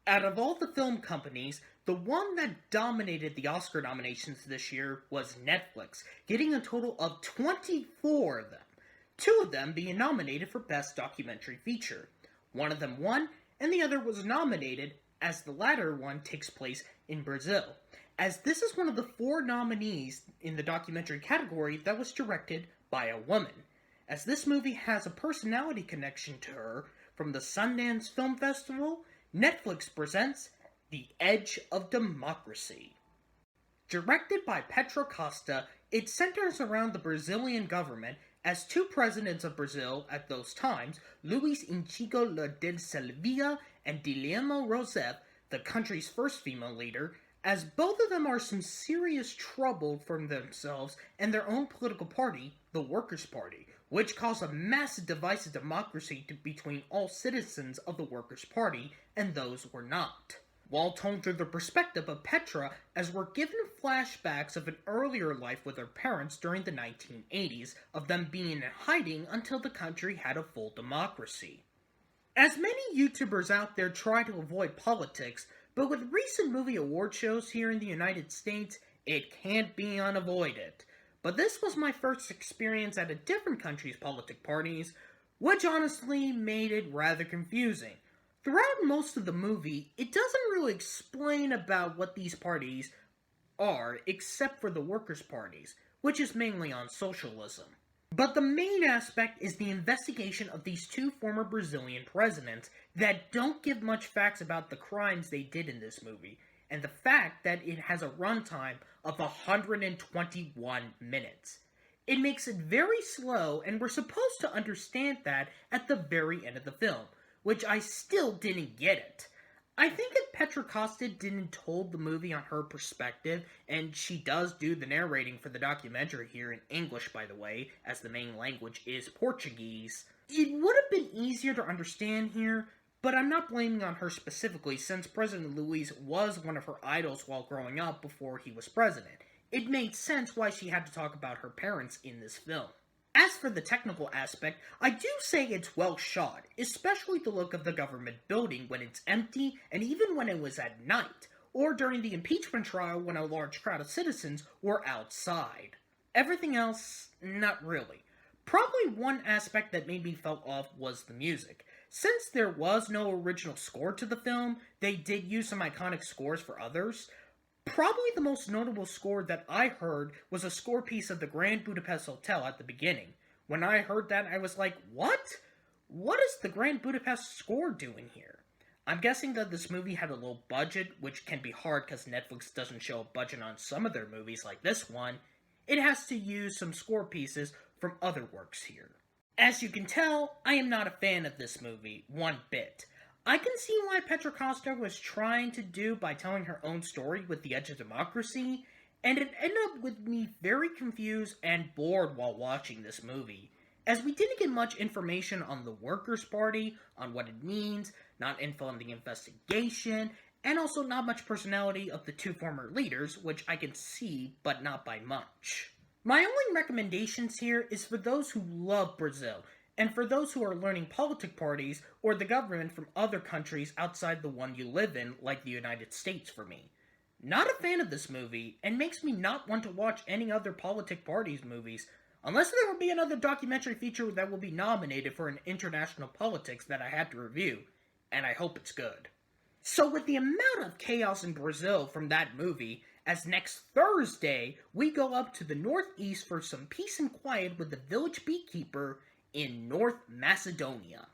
Out of all the film companies, the one that dominated the Oscar nominations this year was Netflix, getting a total of 24 of them, two of them being nominated for Best Documentary Feature. One of them won, and the other was nominated, as the latter one takes place in Brazil, as this is one of the four nominees in the documentary category that was directed by a woman, as this movie has a personality connection to her from the Sundance Film Festival. Netflix presents The Edge of Democracy. Directed by Petra Costa, it centers around the Brazilian government as two presidents of Brazil at those times, Luiz Inácio Lula da Silva and Dilma Rousseff, the country's first female leader, as both of them are some serious trouble for themselves and their own political party, the Workers' Party, which caused a massive divisive democracy between all citizens of the Workers' Party and those who were not. While told through the perspective of Petra, as we're given flashbacks of an earlier life with her parents during the 1980s, of them being in hiding until the country had a full democracy. As many YouTubers out there try to avoid politics, but with recent movie award shows here in the United States, it can't be unavoided. But this was my first experience at a different country's political parties, which honestly made it rather confusing. Throughout most of the movie, it doesn't really explain about what these parties are, except for the workers' parties, which is mainly on socialism. But the main aspect is the investigation of these two former Brazilian presidents that don't give much facts about the crimes they did in this movie, and the fact that it has a runtime of 121 minutes. It makes it very slow, and we're supposed to understand that at the very end of the film, which I still didn't get it. I think if Petra Costa didn't told the movie on her perspective, and she does do the narrating for the documentary here in English, by the way, as the main language is Portuguese, it would have been easier to understand here, but I'm not blaming on her specifically, since President Luiz was one of her idols while growing up before he was president. It made sense why she had to talk about her parents in this film. As for the technical aspect, I do say it's well shot, especially the look of the government building when it's empty and even when it was at night, or during the impeachment trial when a large crowd of citizens were outside. Everything else, not really. Probably one aspect that made me felt off was the music. Since there was no original score to the film, they did use some iconic scores for others. Probably the most notable score that I heard was a score piece of the Grand Budapest Hotel at the beginning. When I heard that, I was like, what? What is the Grand Budapest score doing here? I'm guessing that this movie had a low budget, which can be hard because Netflix doesn't show a budget on some of their movies like this one. It has to use some score pieces from other works here. As you can tell, I am not a fan of this movie, one bit. I can see why Petra Costa was trying to do by telling her own story with The Edge of Democracy, and it ended up with me very confused and bored while watching this movie, as we didn't get much information on the Workers' Party, on what it means, not info on the investigation, and also not much personality of the two former leaders, which I can see, but not by much. My only recommendations here is for those who love Brazil, and for those who are learning politic parties or the government from other countries outside the one you live in, like the United States for me. Not a fan of this movie, and makes me not want to watch any other politic parties movies, unless there will be another documentary feature that will be nominated for an international politics that I have to review, and I hope it's good. So with the amount of chaos in Brazil from that movie, as next Thursday we go up to the northeast for some peace and quiet with the village beekeeper in North Macedonia.